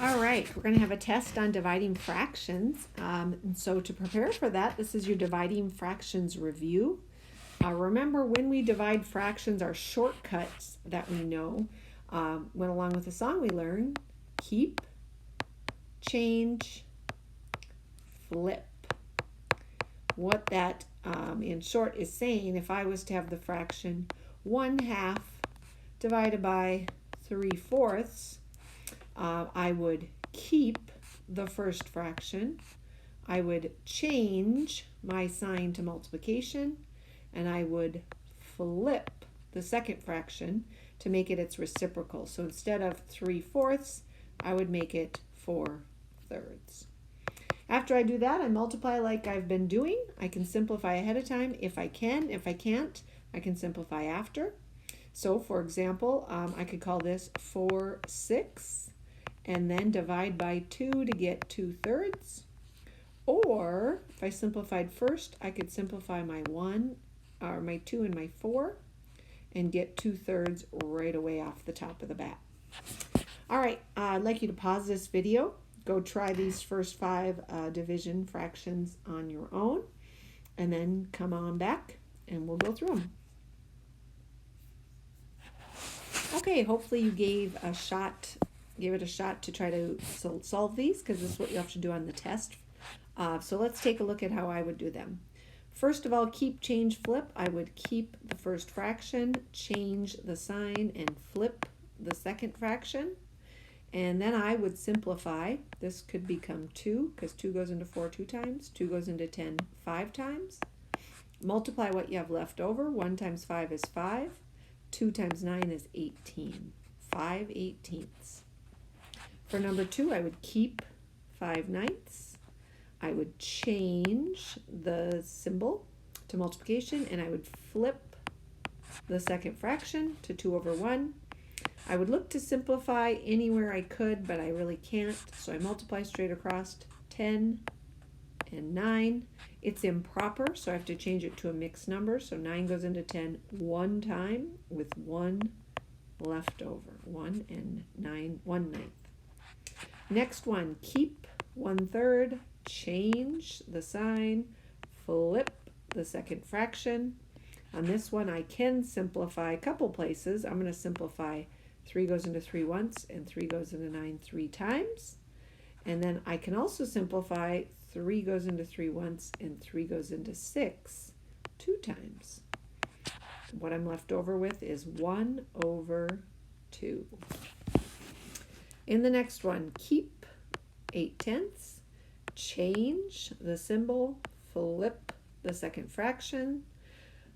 All right, we're going to have a test on dividing fractions. And so to prepare for that, this is your dividing fractions review. Remember, when we divide fractions, our shortcuts that we know went along with the song we learned: keep, change, flip. What that in short is saying, if I was to have the fraction 1/2 divided by 3/4, I would keep the first fraction, I would change my sign to multiplication, and I would flip the second fraction to make it its reciprocal. So instead of 3/4, I would make it 4/3. After I do that, I multiply like I've been doing. I can simplify ahead of time if I can. If I can't, I can simplify after. So for example, I could call this 4/6 and then divide by 2 to get 2/3. Or if I simplified first, I could simplify my 1 or my 2 and my 4 and get 2/3 right away off the top of the bat. All right, I'd like you to pause this video. Go try these first 5 division fractions on your own, and then come on back and we'll go through them. Okay, hopefully you gave it a shot to try to solve these, because this is what you have to do on the test. So let's take a look at how I would do them. First of all, keep, change, flip. I would keep the first fraction, change the sign, and flip the second fraction. And then I would simplify. This could become 2, because 2 goes into 4 2 times. 2 goes into 10 5 times. Multiply what you have left over. 1 times 5 is 5. 2 times 9 is 18. 5/18. For number 2, I would keep 5/9. I would change the symbol to multiplication, and I would flip the second fraction to 2/1. I would look to simplify anywhere I could, but I really can't, so I multiply straight across. 10 and 9. It's improper, so I have to change it to a mixed number. So 9 goes into 10 one time with 1 left over. 1 and 9, 1/9. Next one, keep 1/3, change the sign, flip the second fraction. On this one, I can simplify a couple places. I'm going to simplify 3 goes into 3 once, and 3 goes into 9 3 times. And then I can also simplify 3 goes into 3 once, and 3 goes into 6 2 times. What I'm left over with is 1/2. In the next one, keep 8/10, change the symbol, flip the second fraction.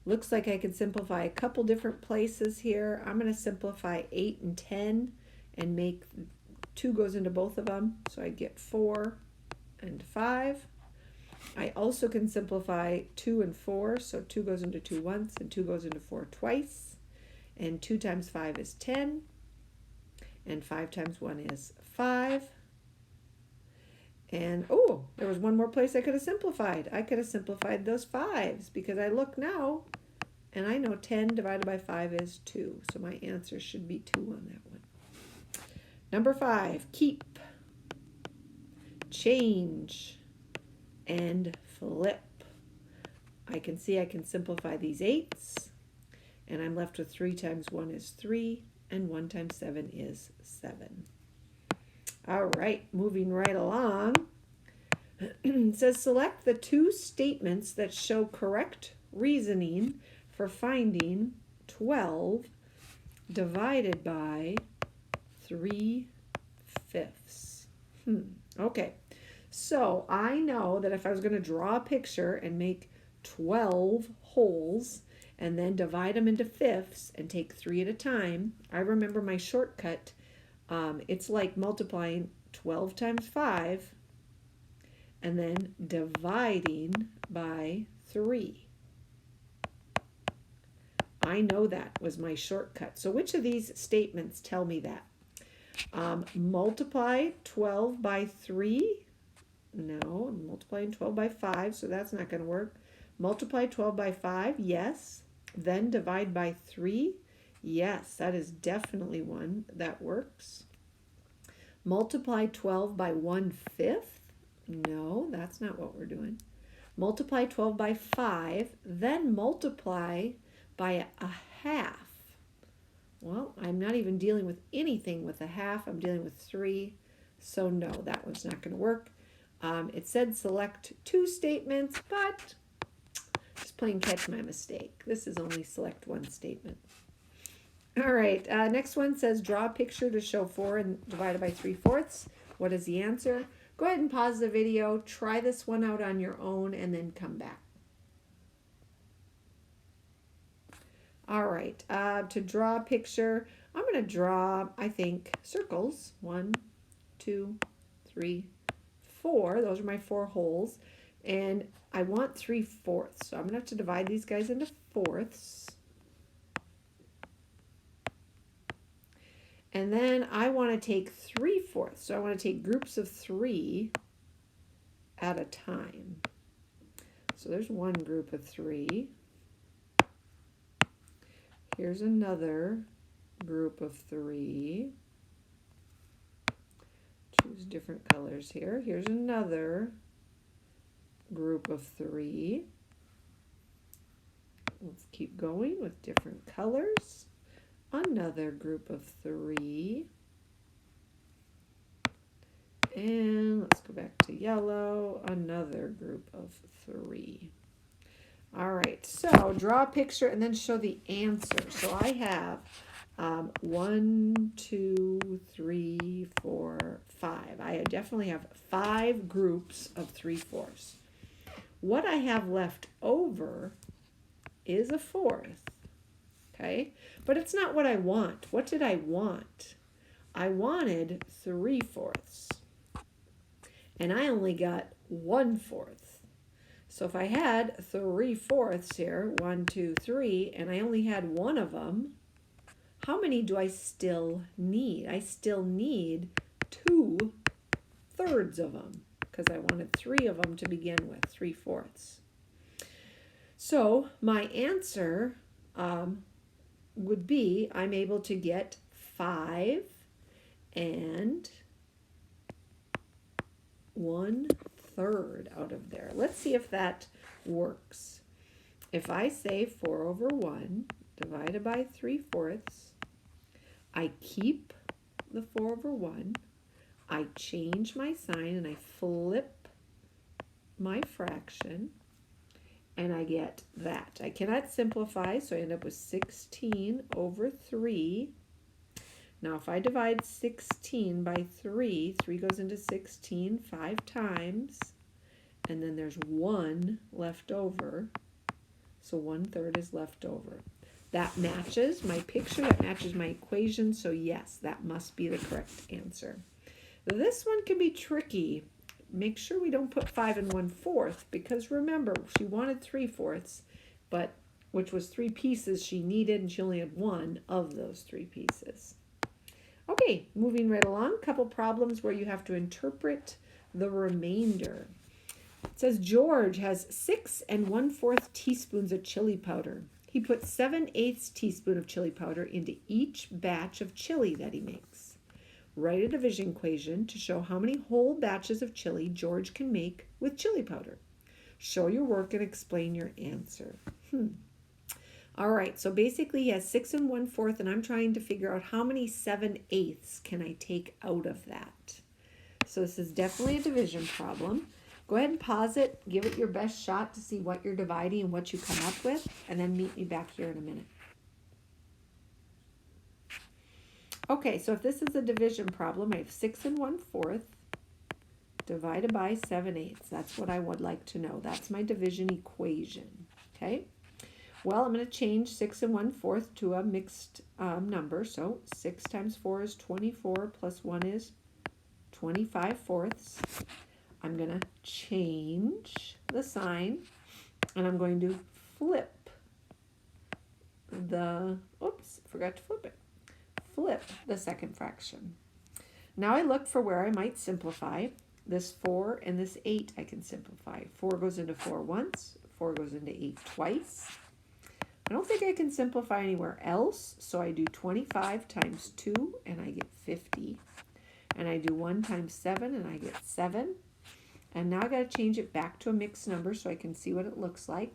Looks like I can simplify a couple different places here. I'm going to simplify 8 and 10 and make 2 goes into both of them, so I get 4 and 5. I also can simplify 2 and 4, so 2 goes into 2 once and 2 goes into 4 twice. And 2 times 5 is 10, and 5 times 1 is 5. And oh, there was one more place I could have simplified. I could have simplified those 5s, because I look now and I know 10 divided by 5 is 2. So my answer should be 2 on that one. Number 5, keep, change, and flip. I can see I can simplify these 8s, and I'm left with 3 times 1 is 3, and 1 times 7 is 7. All right, moving right along. It says select the 2 statements that show correct reasoning for finding 12 divided by 3/5. Okay, so I know that if I was going to draw a picture and make 12 holes and then divide them into fifths and take 3 at a time, I remember my shortcut. It's like multiplying 12 times 5 and then dividing by 3. I know that was my shortcut. So which of these statements tell me that? Multiply 12 by 3. No, I'm multiplying 12 by 5, so that's not going to work. Multiply 12 by 5, yes. Then divide by 3. Yes, that is definitely one that works. Multiply 12 by 1/5? No, that's not what we're doing. Multiply 12 by 5, then multiply by a half. Well, I'm not even dealing with anything with a half. I'm dealing with 3. So no, that one's not going to work. It said select 2 statements, but just plain catch my mistake. This is only select 1 statement. All right, next one says draw a picture to show 4 and divided by 3/4. What is the answer? Go ahead and pause the video, try this one out on your own, and then come back. All right, to draw a picture, I'm going to draw, I think, circles. 1, 2, 3, 4. Those are my 4 holes. And I want 3/4. So I'm going to have to divide these guys into fourths. And then I want to take 3/4. So I want to take groups of 3 at a time. So there's one group of 3. Here's another group of 3. Choose different colors here. Here's another group of 3. Let's keep going with different colors. Another group of 3. And let's go back to yellow. Another group of 3. All right, so draw a picture and then show the answer. So I have 1, 2, 3, 4, 5. I definitely have 5 groups of 3/4. What I have left over is a 4th. Okay, but it's not what I want. What did I want? I wanted 3/4. And I only got 1/4. So if I had 3/4 here, 1, 2, 3, and I only had one of them, how many do I still need? I still need 2/3 of them because I wanted 3 of them to begin with, 3/4. So my answer would be I'm able to get 5 and 1/3 out of there. Let's see if that works. If I say 4/1 divided by 3/4, I keep the 4/1, I change my sign and I flip my fraction, and I get that. I cannot simplify, so I end up with 16/3. Now, if I divide 16 by 3, 3 goes into 16 5 times, and then there's 1 left over, so 1/3 is left over. That matches my picture, that matches my equation, so yes, that must be the correct answer. This one can be tricky. Make sure we don't put 5 and 1/4, because remember, she wanted 3/4, but which was 3 pieces she needed, and she only had 1 of those 3 pieces. Okay, moving right along, a couple problems where you have to interpret the remainder. It says George has 6 1/4 teaspoons of chili powder. He puts 7/8 teaspoon of chili powder into each batch of chili that he makes. Write a division equation to show how many whole batches of chili George can make with chili powder. Show your work and explain your answer. All right, so basically he has 6 1/4, and I'm trying to figure out how many 7/8 can I take out of that. So this is definitely a division problem. Go ahead and pause it, give it your best shot to see what you're dividing and what you come up with, and then meet me back here in a minute. Okay, so if this is a division problem, I have 6 1/4 divided by 7/8. That's what I would like to know. That's my division equation, okay? Well, I'm going to change 6 1/4 to a mixed number. So 6 times 4 is 24, plus 1 is 25/4. I'm going to change the sign, and I'm going to flip the, oops, forgot to flip it. Flip the second fraction. Now I look for where I might simplify. This 4 and this 8 I can simplify. 4 goes into 4 once, 4 goes into 8 twice. I don't think I can simplify anywhere else, so I do 25 times 2, and I get 50. and I do 1 times 7, and I get 7. And now I got to change it back to a mixed number so I can see what it looks like.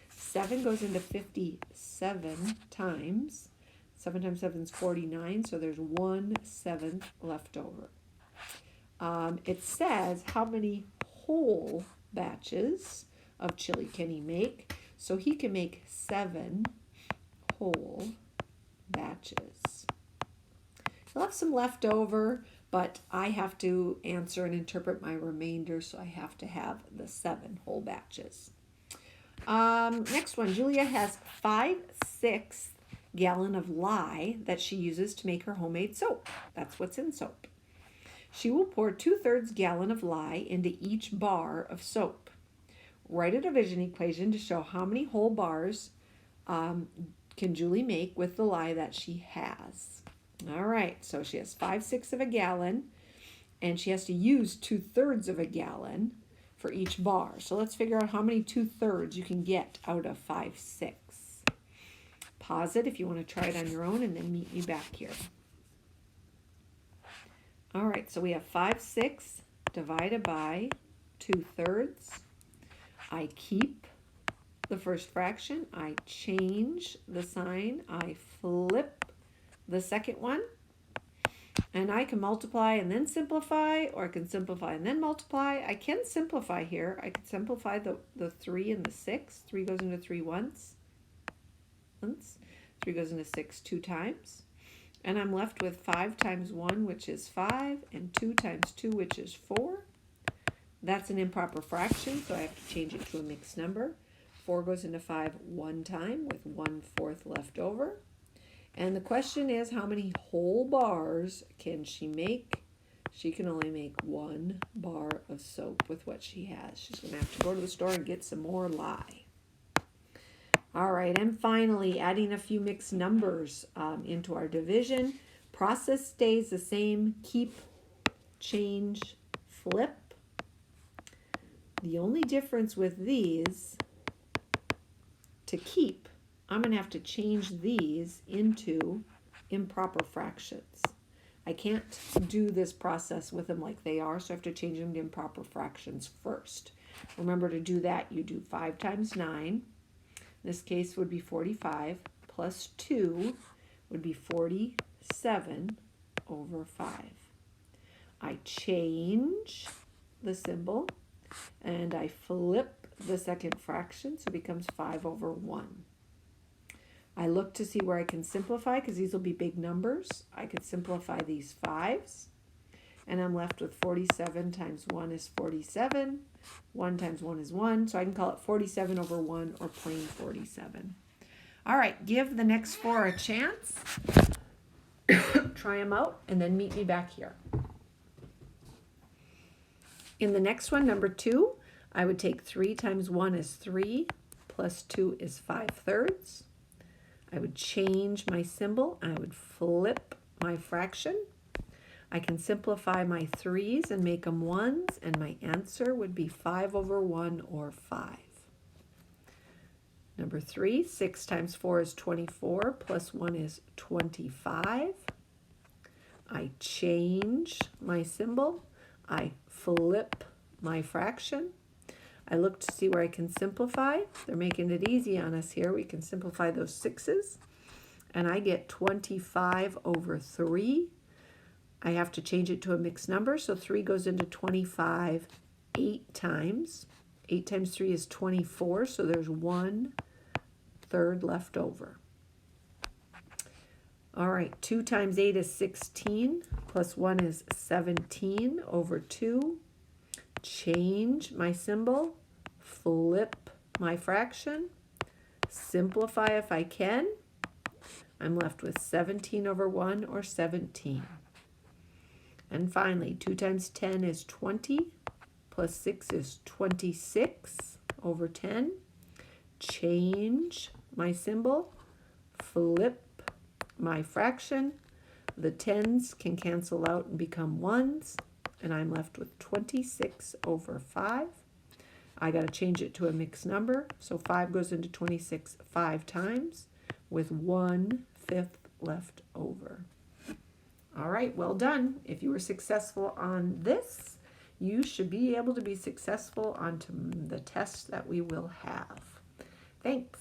7 goes into 57 times. 7 times 7 is 49, so there's 1/7 left over. It says how many whole batches of chili can he make. So he can make 7 whole batches. He'll have some left over, but I have to answer and interpret my remainder, so I have to have the 7 whole batches. Next one, Julia has 5/6 gallon of lye that she uses to make her homemade soap. That's what's in soap. She will pour 2/3 gallon of lye into each bar of soap. Write a division equation to show how many whole bars can Julie make with the lye that she has. All right, so she has 5/6 of a gallon, and she has to use 2/3 of a gallon for each bar. So let's figure out how many 2/3 you can get out of 5/6. Pause it if you want to try it on your own, and then meet me back here. All right, so we have 5/6 divided by 2/3. I keep the first fraction. I change the sign. I flip the second one. And I can multiply and then simplify, or I can simplify and then multiply. I can simplify here. I can simplify the 3 and the 6. 3 goes into 3 once. 3 goes into 6 2 times. And I'm left with 5 times 1, which is 5, and 2 times 2, which is 4. That's an improper fraction, so I have to change it to a mixed number. 4 goes into 5 one time with 1/4 left over. And the question is, how many whole bars can she make? She can only make 1 bar of soap with what she has. She's going to have to go to the store and get some more lye. All right, and finally, adding a few mixed numbers into our division. Process stays the same. Keep, change, flip. The only difference with these, to keep, I'm going to have to change these into improper fractions. I can't do this process with them like they are, so I have to change them to improper fractions first. Remember, to do that, you do 5 times 9. This case would be 45, plus 2 would be 47 over 5. I change the symbol, and I flip the second fraction, so it becomes 5 over 1. I look to see where I can simplify, because these will be big numbers. I could simplify these 5s, and I'm left with 47 times 1 is 47. 1 times 1 is 1, so I can call it 47 over 1, or plain 47. All right, give the next 4 a chance. Try them out, and then meet me back here. In the next one, number 2, I would take 3 times 1 is 3, plus 2 is 5/3. I would change my symbol. I would flip my fraction. I can simplify my 3's and make them 1's, and my answer would be 5 over 1, or 5. Number 3, 6 times 4 is 24, plus 1 is 25. I change my symbol. I flip my fraction. I look to see where I can simplify. They're making it easy on us here. We can simplify those 6's. And I get 25 over 3. I have to change it to a mixed number, so 3 goes into 25 8 times. 8 times 3 is 24, so there's 1/3 left over. All right, 2 times 8 is 16, plus 1 is 17 over 2. Change my symbol, flip my fraction, simplify if I can. I'm left with 17 over 1, or 17. And finally, 2 times 10 is 20, plus 6 is 26 over 10. Change my symbol, flip my fraction. The 10's can cancel out and become 1's, and I'm left with 26 over 5. I got to change it to a mixed number, so 5 goes into 26 5 times, with 1/5 left over. All right, well done. If you were successful on this, you should be able to be successful on the test that we will have. Thanks.